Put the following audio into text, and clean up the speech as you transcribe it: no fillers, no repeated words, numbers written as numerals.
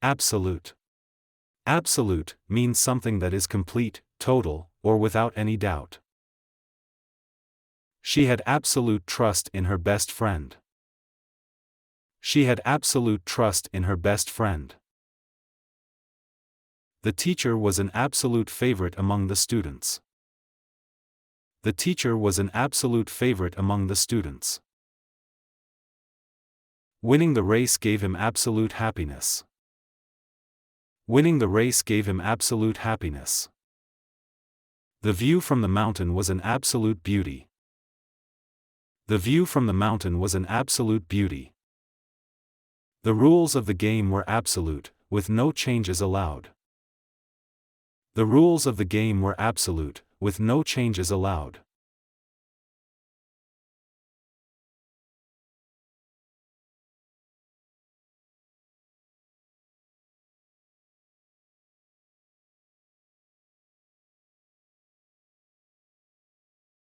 Absolute. Absolute means something that is complete, total, or without any doubt. She had absolute trust in her best friend. She had absolute trust in her best friend. The teacher was an absolute favorite among the students. The teacher was an absolute favorite among the students. Winning the race gave him absolute happiness. Winning the race gave him absolute happiness. The view from the mountain was an absolute beauty. The view from the mountain was an absolute beauty. The rules of the game were absolute, with no changes allowed. The rules of the game were absolute, with no changes allowed.